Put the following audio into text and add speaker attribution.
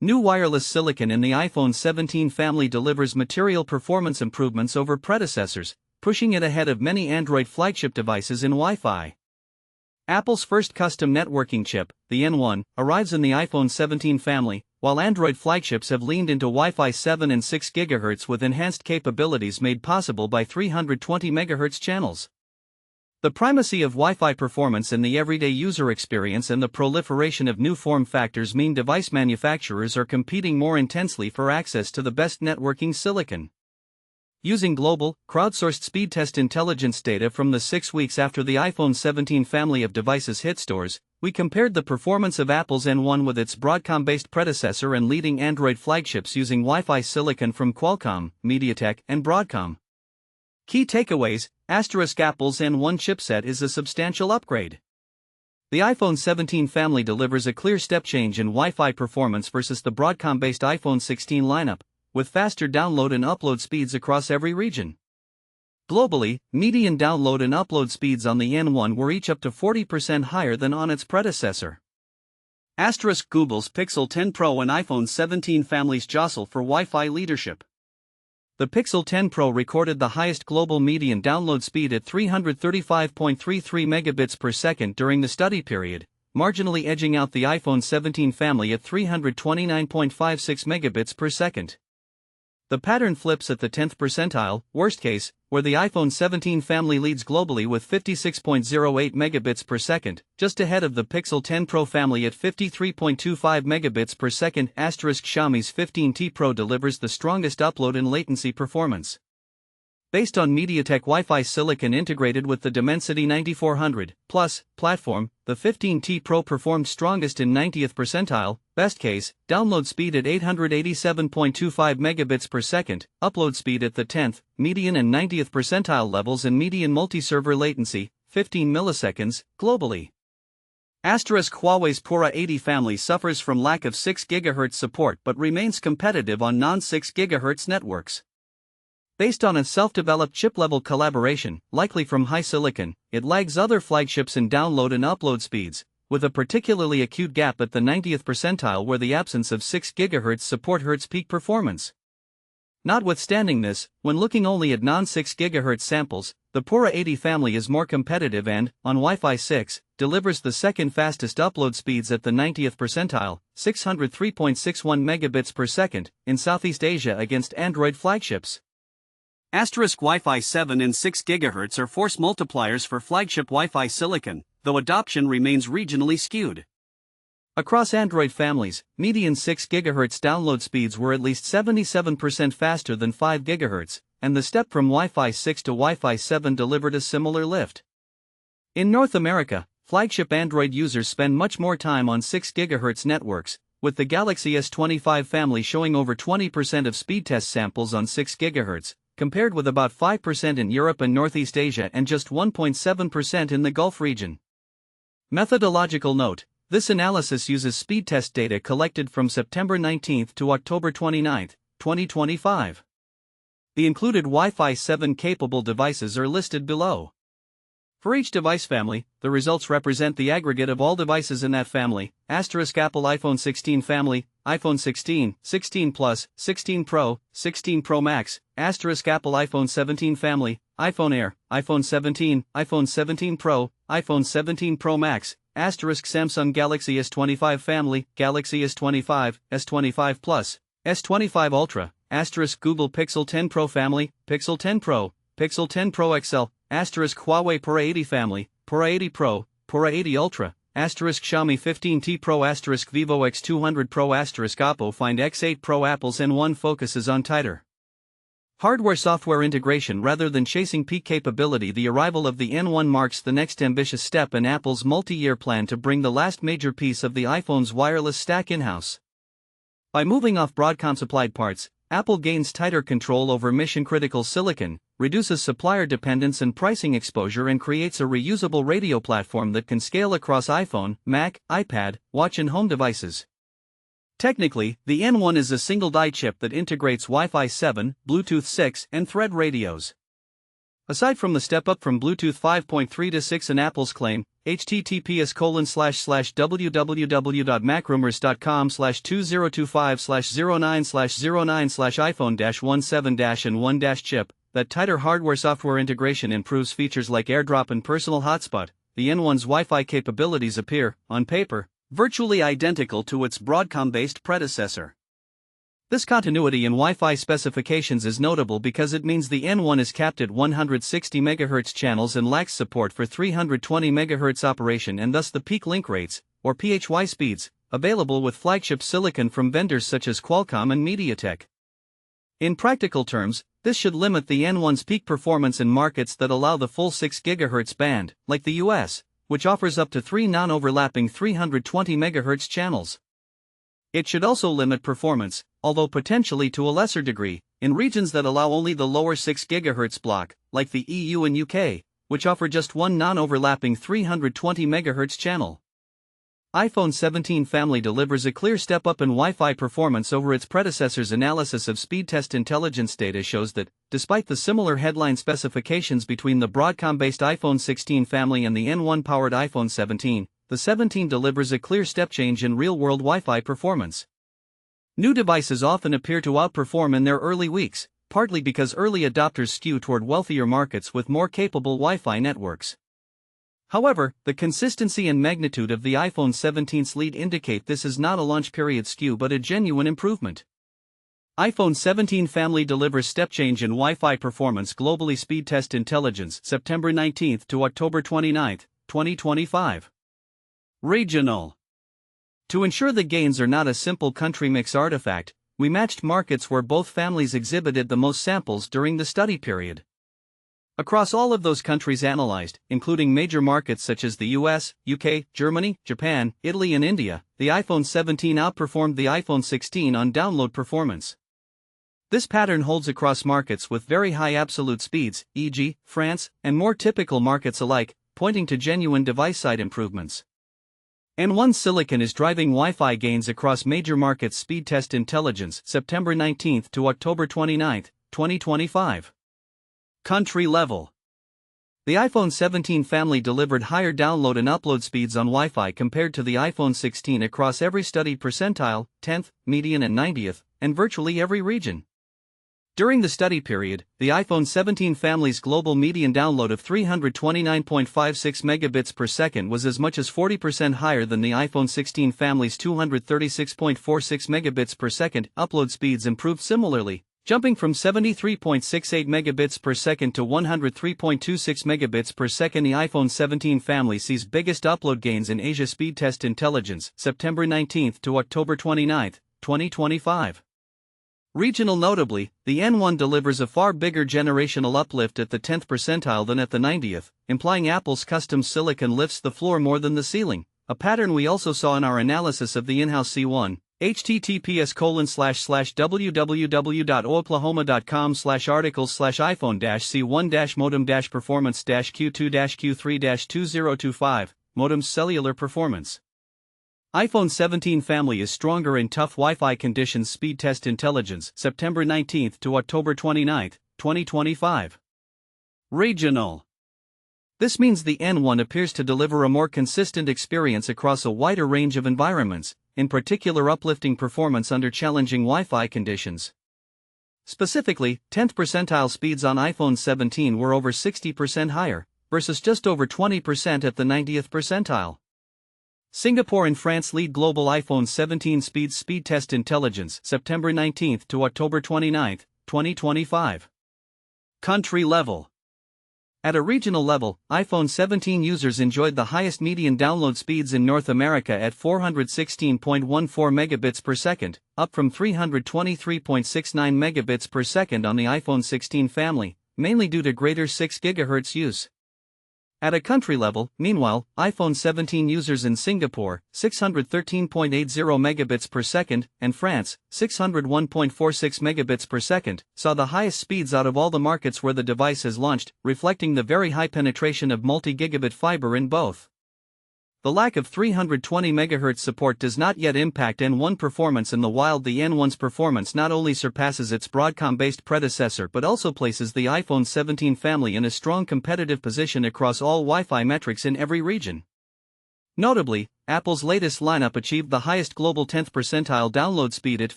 Speaker 1: New wireless silicon in the iPhone 17 family delivers material performance improvements over predecessors, pushing it ahead of many Android flagship devices in Wi-Fi. Apple's first custom networking chip, the N1, arrives in the iPhone 17 family, while Android flagships have leaned into Wi-Fi 7 and 6 GHz with enhanced capabilities made possible by 320 MHz channels. The primacy of Wi-Fi performance in the everyday user experience and the proliferation of new form factors mean device manufacturers are competing more intensely for access to the best networking silicon. Using global, crowdsourced speed test intelligence data from the 6 weeks after the iPhone 17 family of devices hit stores, we compared the performance of Apple's N1 with its Broadcom-based predecessor and leading Android flagships using Wi-Fi silicon from Qualcomm, MediaTek, and Broadcom. Key takeaways: Apple's N1 chipset is a substantial upgrade. The iPhone 17 family delivers a clear step change in Wi-Fi performance versus the Broadcom-based iPhone 16 lineup, with faster download and upload speeds across every region. Globally, median download and upload speeds on the N1 were each up to 40% higher than on its predecessor. Google's Pixel 10 Pro and iPhone 17 families jostle for Wi-Fi leadership. The Pixel 10 Pro recorded the highest global median download speed at 335.33 megabits per second during the study period, marginally edging out the iPhone 17 family at 329.56 megabits per second. The pattern flips at the 10th percentile, worst case, where the iPhone 17 family leads globally with 56.08 megabits per second, just ahead of the Pixel 10 Pro family at 53.25 megabits per second. Xiaomi's 15T Pro delivers the strongest upload and latency performance. Based on MediaTek Wi-Fi silicon integrated with the Dimensity 9400 Plus platform, the 15T Pro performed strongest in 90th percentile, best case, download speed at 887.25 megabits per second, upload speed at the 10th, median and 90th percentile levels and median multi-server latency, 15 milliseconds, globally. Huawei's Pura 80 family suffers from lack of 6 GHz support but remains competitive on non-6 GHz networks. Based on a self-developed chip-level collaboration, likely from HiSilicon, it lags other flagships in download and upload speeds, with a particularly acute gap at the 90th percentile where the absence of 6 GHz support hurts peak performance. Notwithstanding this, when looking only at non-6 GHz samples, the Pura 80 family is more competitive and, on Wi-Fi 6, delivers the second fastest upload speeds at the 90th percentile, 603.61 megabits per second, in Southeast Asia against Android flagships. Wi-Fi 7 and 6 GHz are force multipliers for flagship Wi-Fi silicon, though adoption remains regionally skewed. Across Android families, median 6 GHz download speeds were at least 77% faster than 5 GHz, and the step from Wi-Fi 6 to Wi-Fi 7 delivered a similar lift. In North America, flagship Android users spend much more time on 6 GHz networks, with the Galaxy S25 family showing over 20% of speed test samples on 6 GHz. Compared with about 5% in Europe and Northeast Asia and just 1.7% in the Gulf region. Methodological note: this analysis uses speed test data collected from September 19 to October 29, 2025. The included Wi-Fi 7 capable devices are listed below. For each device family, the results represent the aggregate of all devices in that family. Apple iPhone 16 family, iPhone 16, 16 Plus, 16 Pro, 16 Pro Max, Apple iPhone 17 family, iPhone Air, iPhone 17, iPhone 17 Pro, iPhone 17 Pro Max, Samsung Galaxy S25 family, Galaxy S25, S25 Plus, S25 Ultra, Google Pixel 10 Pro family, Pixel 10 Pro, Pixel 10 Pro XL, Huawei Pura 80 family, Pura 80 Pro, Pura 80 Ultra, Xiaomi 15T Pro Vivo X200 Pro Oppo Find X8 Pro. Apple's N1 focuses on tighter hardware-software integration rather than chasing peak capability. The arrival of the N1 marks the next ambitious step in Apple's multi-year plan to bring the last major piece of the iPhone's wireless stack in-house. By moving off Broadcom-supplied parts, Apple gains tighter control over mission-critical silicon, reduces supplier dependence and pricing exposure, and creates a reusable radio platform that can scale across iPhone, Mac, iPad, watch and home devices. Technically, the N1 is a single-die chip that integrates Wi-Fi 7, Bluetooth 6, and Thread radios. Aside from the step up from Bluetooth 5.3 to 6 and Apple's claim, https://www.macrumors.com/2025/09/09/iPhone-17-and-1-chip. That tighter hardware-software integration improves features like AirDrop and Personal Hotspot. The N1's Wi-Fi capabilities appear, on paper, virtually identical to its Broadcom-based predecessor. This continuity in Wi-Fi specifications is notable because it means the N1 is capped at 160 MHz channels and lacks support for 320 MHz operation, and thus the peak link rates, or PHY speeds, available with flagship silicon from vendors such as Qualcomm and MediaTek. In practical terms, this should limit the N1's peak performance in markets that allow the full 6 GHz band, like the US, which offers up to 3 non-overlapping 320 MHz channels. It should also limit performance, although potentially to a lesser degree, in regions that allow only the lower 6 GHz block, like the EU and UK, which offer just one non-overlapping 320 MHz channel. iPhone 17 family delivers a clear step up in Wi-Fi performance over its predecessor's. Analysis of speed test intelligence data shows that, despite the similar headline specifications between the Broadcom-based iPhone 16 family and the N1-powered iPhone 17, the 17 delivers a clear step change in real-world Wi-Fi performance. New devices often appear to outperform in their early weeks, partly because early adopters skew toward wealthier markets with more capable Wi-Fi networks. However, the consistency and magnitude of the iPhone 17's lead indicate this is not a launch period skew but a genuine improvement. iPhone 17 family delivers step change in Wi-Fi performance. Globally Speed Test Intelligence, September 19 to October 29, 2025. Regional. To ensure the gains are not a simple country mix artifact, we matched markets where both families exhibited the most samples during the study period. Across all of those countries analyzed, including major markets such as the US, UK, Germany, Japan, Italy and India, the iPhone 17 outperformed the iPhone 16 on download performance. This pattern holds across markets with very high absolute speeds, e.g., France, and more typical markets alike, pointing to genuine device-side improvements. N1 Silicon is driving Wi-Fi gains across major markets. Speed Test Intelligence, September 19 to October 29, 2025. Country level. The iPhone 17 family delivered higher download and upload speeds on Wi-Fi compared to the iPhone 16 across every studied percentile, 10th, median and 90th, and virtually every region. During the study period, the iPhone 17 family's global median download of 329.56 megabits per second was as much as 40% higher than the iPhone 16 family's 236.46 megabits per second. Upload speeds improved similarly, jumping from 73.68 megabits per second to 103.26 megabits per second. The iPhone 17 family sees biggest upload gains in Asia. Speed Test Intelligence, September 19 to October 29, 2025. Regional. Notably, the N1 delivers a far bigger generational uplift at the 10th percentile than at the 90th, implying Apple's custom silicon lifts the floor more than the ceiling, a pattern we also saw in our analysis of the in-house C1. https://www.oklahoma.com/articles/iPhone-C1-modem-performance-Q2-Q3-2025, modem's cellular performance. iPhone 17 family is stronger in tough Wi-Fi conditions. Speed Test Intelligence, September 19 to October 29, 2025. Regional. This means the N1 appears to deliver a more consistent experience across a wider range of environments, in particular uplifting performance under challenging Wi-Fi conditions. Specifically, 10th percentile speeds on iPhone 17 were over 60% higher, versus just over 20% at the 90th percentile. Singapore and France lead global iPhone 17 speeds. Speed Test Intelligence, September 19 to October 29, 2025. Country level. At a regional level, iPhone 17 users enjoyed the highest median download speeds in North America at 416.14 megabits per second, up from 323.69 megabits per second on the iPhone 16 family, mainly due to greater 6 GHz use. At a country level, meanwhile, iPhone 17 users in Singapore, 613.80 megabits per second, and France, 601.46 megabits per second, saw the highest speeds out of all the markets where the device has launched, reflecting the very high penetration of multi-gigabit fiber in both. The lack of 320 MHz support does not yet impact N1 performance in the wild. The N1's performance not only surpasses its Broadcom-based predecessor but also places the iPhone 17 family in a strong competitive position across all Wi-Fi metrics in every region. Notably, Apple's latest lineup achieved the highest global 10th percentile download speed at